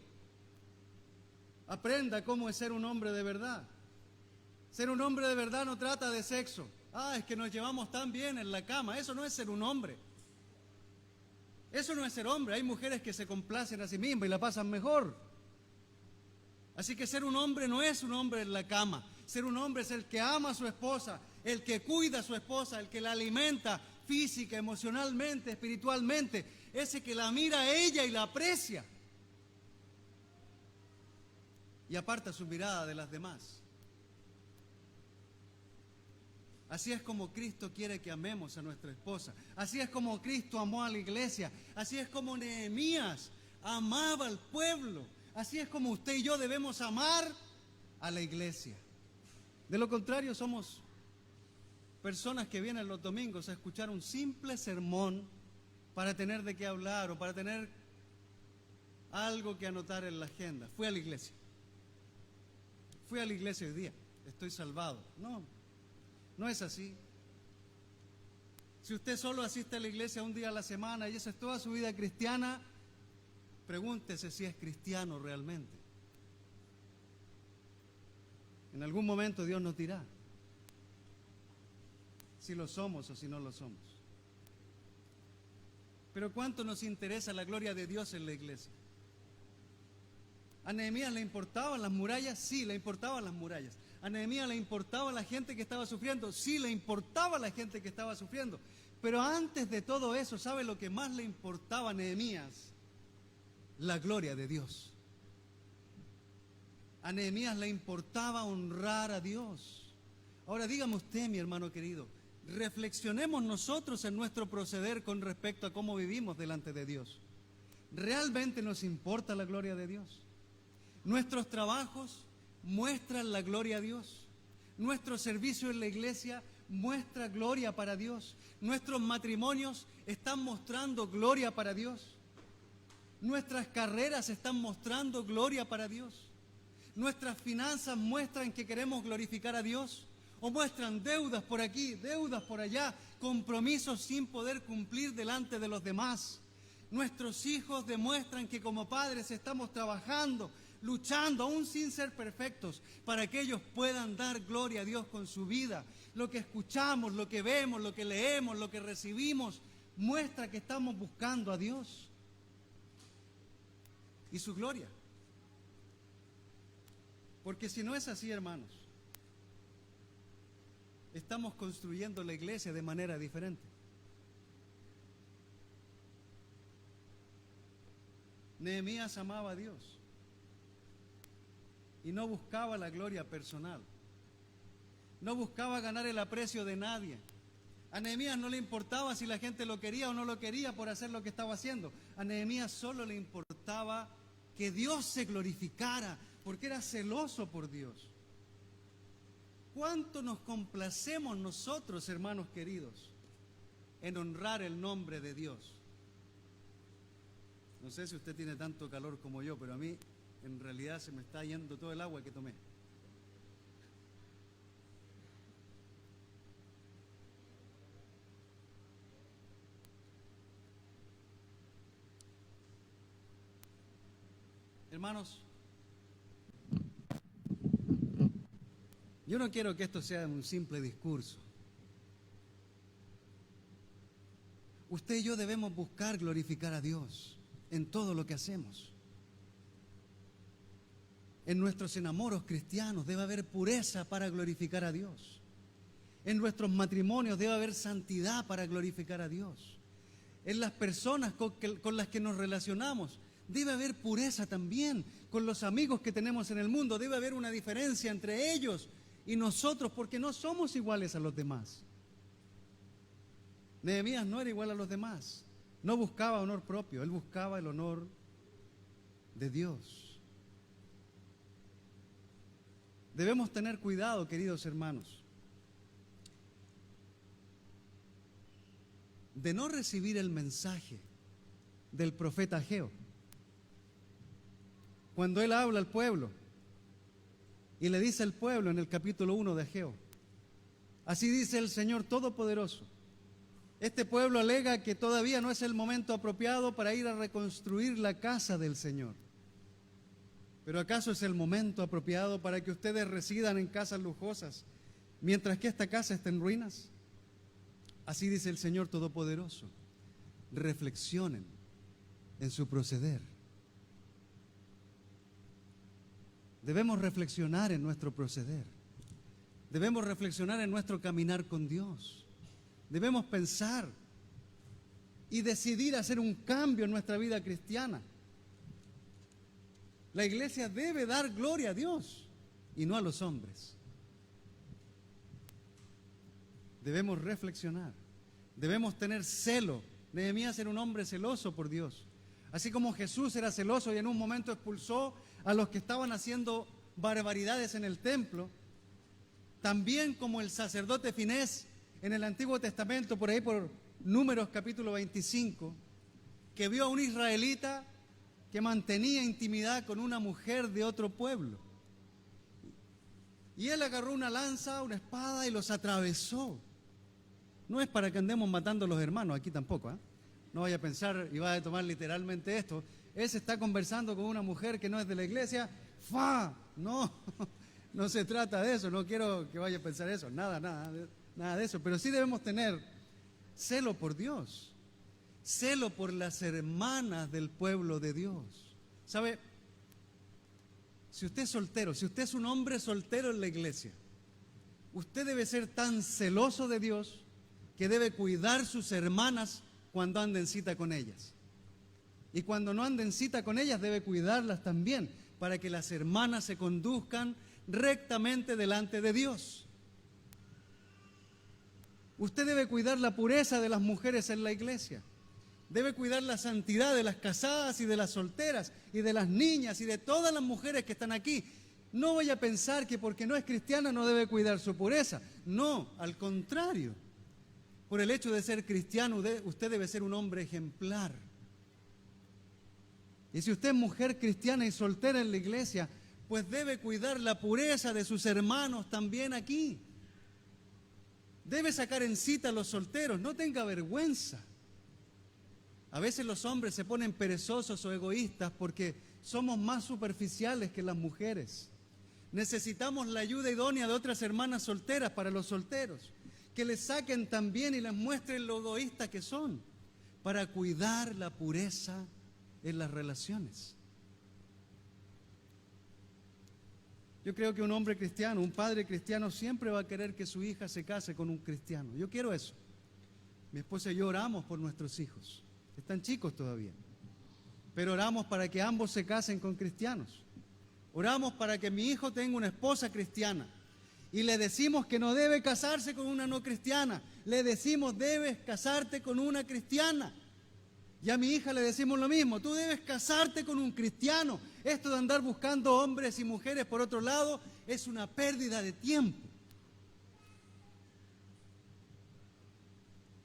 aprenda cómo es ser un hombre de verdad. Ser un hombre de verdad no trata de sexo. Es que nos llevamos tan bien en la cama. Eso no es ser un hombre. Eso no es ser hombre. Hay mujeres que se complacen a sí mismas y la pasan mejor. Así que ser un hombre no es un hombre en la cama. Ser un hombre es el que ama a su esposa, el que cuida a su esposa, el que la alimenta física, emocionalmente, espiritualmente. Ese que la mira a ella y la aprecia. Y aparta su mirada de las demás. Así es como Cristo quiere que amemos a nuestra esposa. Así es como Cristo amó a la iglesia. Así es como Nehemías amaba al pueblo. Así es como usted y yo debemos amar a la iglesia. De lo contrario, somos personas que vienen los domingos a escuchar un simple sermón para tener de qué hablar o para tener algo que anotar en la agenda. Fui a la iglesia hoy día, estoy salvado. No es así. Si usted solo asiste a la iglesia un día a la semana y esa es toda su vida cristiana, pregúntese si es cristiano realmente. En algún momento Dios nos dirá si lo somos o si no lo somos. Pero ¿cuánto nos interesa la gloria de Dios en la iglesia? ¿A Nehemías le importaban las murallas? Sí, le importaban las murallas. ¿A Nehemías le importaba la gente que estaba sufriendo? Sí, le importaba la gente que estaba sufriendo. Pero antes de todo eso, ¿sabe lo que más le importaba a Nehemías? La gloria de Dios. A Nehemías le importaba honrar a Dios. Ahora dígame usted, mi hermano querido, reflexionemos nosotros en nuestro proceder con respecto a cómo vivimos delante de Dios. ¿Realmente nos importa la gloria de Dios? Nuestros trabajos muestran la gloria a Dios. Nuestro servicio en la iglesia muestra gloria para Dios. Nuestros matrimonios están mostrando gloria para Dios. Nuestras carreras están mostrando gloria para Dios. Nuestras finanzas muestran que queremos glorificar a Dios. O muestran deudas por aquí, deudas por allá, compromisos sin poder cumplir delante de los demás. Nuestros hijos demuestran que como padres estamos trabajando, luchando, aún sin ser perfectos, para que ellos puedan dar gloria a Dios con su vida. Lo que escuchamos, lo que vemos, lo que leemos, lo que recibimos, muestra que estamos buscando a Dios y su gloria. Porque si no es así, hermanos, estamos construyendo la iglesia de manera diferente. Nehemías amaba a Dios y no buscaba la gloria personal. No buscaba ganar el aprecio de nadie. A Nehemías no le importaba si la gente lo quería o no lo quería por hacer lo que estaba haciendo. A Nehemías solo le importaba que Dios se glorificara, porque era celoso por Dios. ¿Cuánto nos complacemos nosotros, hermanos queridos, en honrar el nombre de Dios? No sé si usted tiene tanto calor como yo, pero a mí en realidad se me está yendo todo el agua que tomé. Hermanos, yo no quiero que esto sea un simple discurso. Usted y yo debemos buscar glorificar a Dios en todo lo que hacemos. En nuestros enamoros cristianos debe haber pureza para glorificar a Dios. En nuestros matrimonios debe haber santidad para glorificar a Dios. En las personas con las que nos relacionamos debe haber pureza también. Con los amigos que tenemos en el mundo debe haber una diferencia entre ellos y nosotros, porque no somos iguales a los demás. Nehemías no era igual a los demás. No buscaba honor propio, él buscaba el honor de Dios. Debemos tener cuidado, queridos hermanos, de no recibir el mensaje del profeta Ageo. Cuando él habla al pueblo y le dice al pueblo en el capítulo 1 de Ageo: así dice el Señor Todopoderoso, este pueblo alega que todavía no es el momento apropiado para ir a reconstruir la casa del Señor. ¿Pero acaso es el momento apropiado para que ustedes residan en casas lujosas, mientras que esta casa está en ruinas? Así dice el Señor Todopoderoso. Reflexionen en su proceder. Debemos reflexionar en nuestro proceder. Debemos reflexionar en nuestro caminar con Dios. Debemos pensar y decidir hacer un cambio en nuestra vida cristiana. La iglesia debe dar gloria a Dios y no a los hombres. Debemos reflexionar, debemos tener celo. Nehemías era un hombre celoso por Dios. Así como Jesús era celoso y en un momento expulsó a los que estaban haciendo barbaridades en el templo, también como el sacerdote Finés en el Antiguo Testamento, por ahí por Números capítulo 25, que vio a un israelita que mantenía intimidad con una mujer de otro pueblo. Y él agarró una lanza, una espada y los atravesó. No es para que andemos matando a los hermanos, aquí tampoco, ¿eh? No vaya a pensar y vaya a tomar literalmente esto. Él se está conversando con una mujer que no es de la iglesia. ¡Fa! No, no se trata de eso, no quiero que vaya a pensar eso, nada de eso. Pero sí debemos tener celo por Dios, celo por las hermanas del pueblo de Dios. ¿Sabe? Si usted es soltero, si usted es un hombre soltero en la iglesia, usted debe ser tan celoso de Dios que debe cuidar sus hermanas cuando anda en cita con ellas. Y cuando no anda en cita con ellas, debe cuidarlas también, para que las hermanas se conduzcan rectamente delante de Dios. Usted debe cuidar la pureza de las mujeres en la iglesia. Debe cuidar la santidad de las casadas y de las solteras y de las niñas y de todas las mujeres que están aquí. No vaya a pensar que porque no es cristiana no debe cuidar su pureza. No, al contrario. Por el hecho de ser cristiano, usted debe ser un hombre ejemplar. Y si usted es mujer cristiana y soltera en la iglesia, pues debe cuidar la pureza de sus hermanos también aquí. Debe sacar en cita a los solteros, no tenga vergüenza. A veces los hombres se ponen perezosos o egoístas porque somos más superficiales que las mujeres. Necesitamos la ayuda idónea de otras hermanas solteras para los solteros, que les saquen también y les muestren lo egoístas que son, para cuidar la pureza en las relaciones. Yo creo que un hombre cristiano, un padre cristiano, siempre va a querer que su hija se case con un cristiano. Yo quiero eso. Mi esposa y yo oramos por nuestros hijos. Están chicos todavía. Pero oramos para que ambos se casen con cristianos. Oramos para que mi hijo tenga una esposa cristiana. Y le decimos que no debe casarse con una no cristiana. Le decimos, debes casarte con una cristiana. Y a mi hija le decimos lo mismo, tú debes casarte con un cristiano. Esto de andar buscando hombres y mujeres por otro lado es una pérdida de tiempo.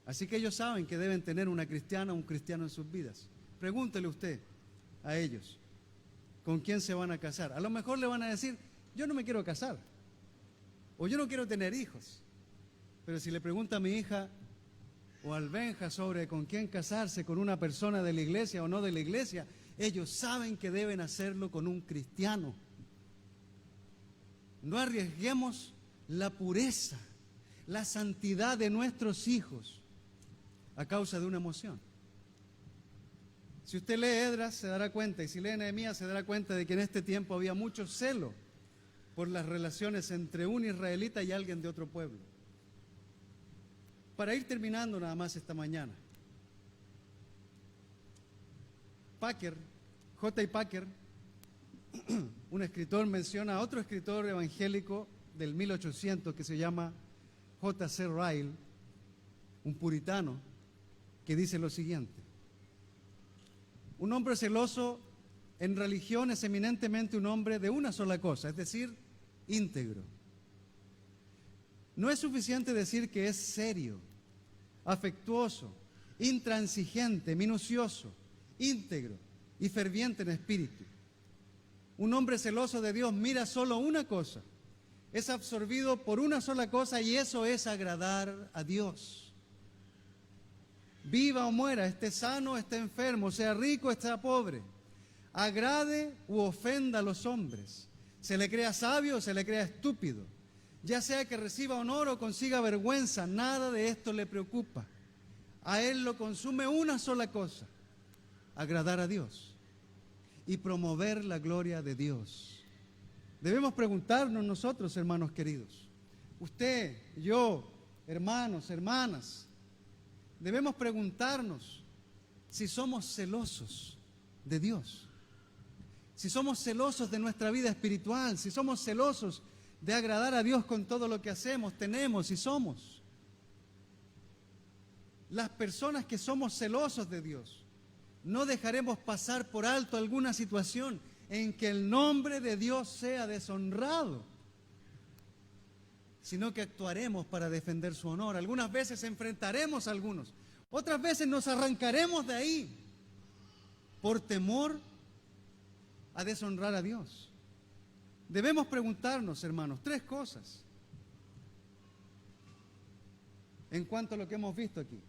Así que ellos saben que deben tener una cristiana o un cristiano en sus vidas. Pregúntele usted a ellos, ¿con quién se van a casar? A lo mejor le van a decir, yo no me quiero casar, o yo no quiero tener hijos. Pero si le pregunta a mi hija o al Benja sobre con quién casarse, con una persona de la iglesia o no de la iglesia, ellos saben que deben hacerlo con un cristiano. No arriesguemos la pureza, la santidad de nuestros hijos a causa de una emoción. Si usted lee Esdras se dará cuenta, y si lee Nehemías se dará cuenta de que en este tiempo había mucho celo por las relaciones entre un israelita y alguien de otro pueblo. Para ir terminando nada más esta mañana, Packer, J. Packer, un escritor, menciona a otro escritor evangélico del 1800 que se llama J.C. Ryle, un puritano, que dice lo siguiente: un hombre celoso en religión es eminentemente un hombre de una sola cosa, es decir, íntegro. No es suficiente decir que es serio, afectuoso, intransigente, minucioso, íntegro y ferviente en espíritu. Un hombre celoso de Dios mira solo una cosa, es absorbido por una sola cosa, y eso es agradar a Dios. Viva o muera, esté sano o esté enfermo, sea rico o esté pobre, agrade u ofenda a los hombres, se le crea sabio o se le crea estúpido, ya sea que reciba honor o consiga vergüenza, nada de esto le preocupa. A él lo consume una sola cosa: agradar a Dios y promover la gloria de Dios. Debemos preguntarnos nosotros, hermanos queridos, usted, yo, hermanos, hermanas, debemos preguntarnos si somos celosos de Dios, si somos celosos de nuestra vida espiritual, si somos celosos de agradar a Dios con todo lo que hacemos, tenemos y somos. Las personas que somos celosos de Dios, no dejaremos pasar por alto alguna situación en que el nombre de Dios sea deshonrado, sino que actuaremos para defender su honor. Algunas veces enfrentaremos a algunos, otras veces nos arrancaremos de ahí por temor a deshonrar a Dios. Debemos preguntarnos, hermanos, 3 cosas en cuanto a lo que hemos visto aquí.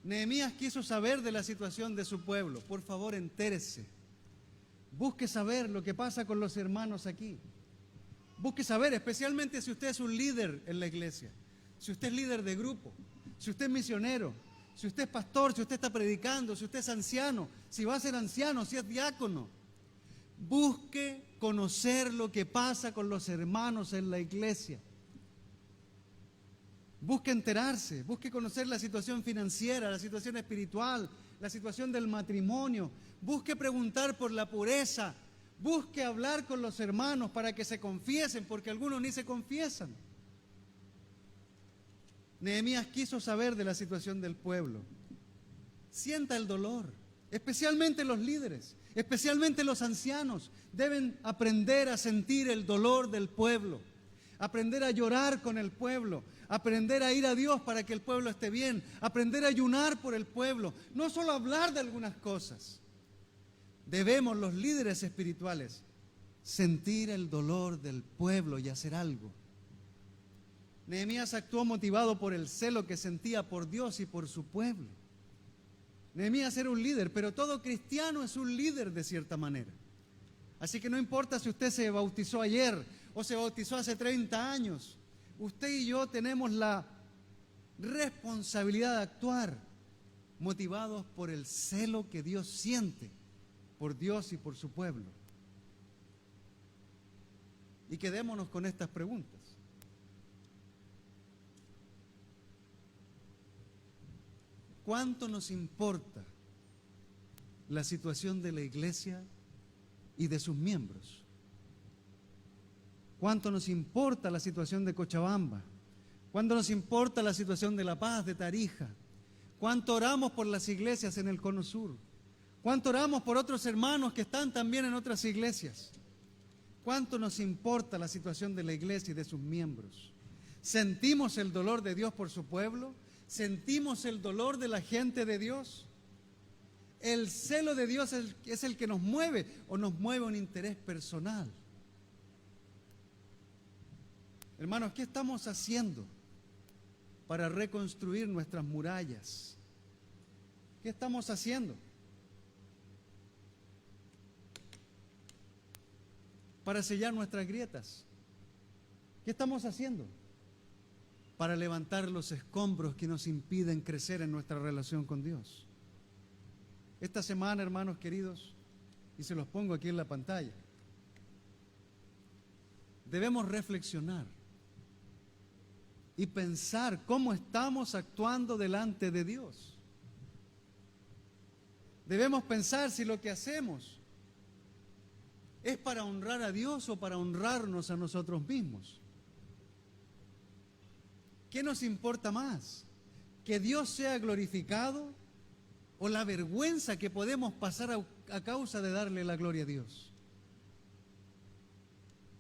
Nehemías quiso saber de la situación de su pueblo. Por favor, entérese. Busque saber lo que pasa con los hermanos aquí. Busque saber, especialmente si usted es un líder en la iglesia, si usted es líder de grupo, si usted es misionero, si usted es pastor, si usted está predicando, si usted es anciano, si va a ser anciano, si es diácono. Busque conocer lo que pasa con los hermanos en la iglesia. Busque enterarse, busque conocer la situación financiera, la situación espiritual, la situación del matrimonio. Busque preguntar por la pureza. Busque hablar con los hermanos para que se confiesen, porque algunos ni se confiesan. Nehemías quiso saber de la situación del pueblo. Sienta el dolor, especialmente los líderes, especialmente los ancianos. Deben aprender a sentir el dolor del pueblo, aprender a llorar con el pueblo, aprender a ir a Dios para que el pueblo esté bien, aprender a ayunar por el pueblo, no solo hablar de algunas cosas. Debemos, los líderes espirituales, sentir el dolor del pueblo y hacer algo. Nehemías actuó motivado por el celo que sentía por Dios y por su pueblo. Nehemías era un líder, pero todo cristiano es un líder de cierta manera. Así que no importa si usted se bautizó ayer o se bautizó hace 30 años, usted y yo tenemos la responsabilidad de actuar motivados por el celo que Dios siente por Dios y por su pueblo. Y quedémonos con estas preguntas. ¿Cuánto nos importa la situación de la iglesia y de sus miembros? ¿Cuánto nos importa la situación de Cochabamba? ¿Cuánto nos importa la situación de La Paz, de Tarija? ¿Cuánto oramos por las iglesias en el Cono Sur? ¿Cuánto oramos por otros hermanos que están también en otras iglesias? ¿Cuánto nos importa la situación de la iglesia y de sus miembros? ¿Sentimos el dolor de Dios por su pueblo? ¿Sentimos el dolor de la gente de Dios? ¿El celo de Dios es el que nos mueve o nos mueve un interés personal? Hermanos, ¿qué estamos haciendo para reconstruir nuestras murallas? ¿Qué estamos haciendo para sellar nuestras grietas? ¿Qué estamos haciendo para levantar los escombros que nos impiden crecer en nuestra relación con Dios? Esta semana, hermanos queridos, y se los pongo aquí en la pantalla, debemos reflexionar y pensar cómo estamos actuando delante de Dios. Debemos pensar si lo que hacemos es para honrar a Dios o para honrarnos a nosotros mismos. ¿Qué nos importa más? ¿Que Dios sea glorificado o la vergüenza que podemos pasar a causa de darle la gloria a Dios?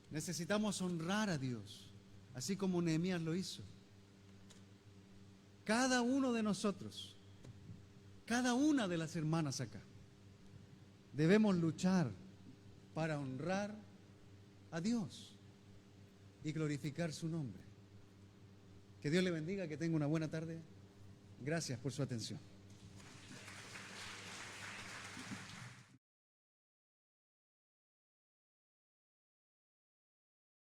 Necesitamos honrar a Dios, así como Nehemías lo hizo. Cada uno de nosotros, cada una de las hermanas acá, debemos luchar para honrar a Dios y glorificar su nombre. Que Dios le bendiga, que tenga una buena tarde. Gracias por su atención.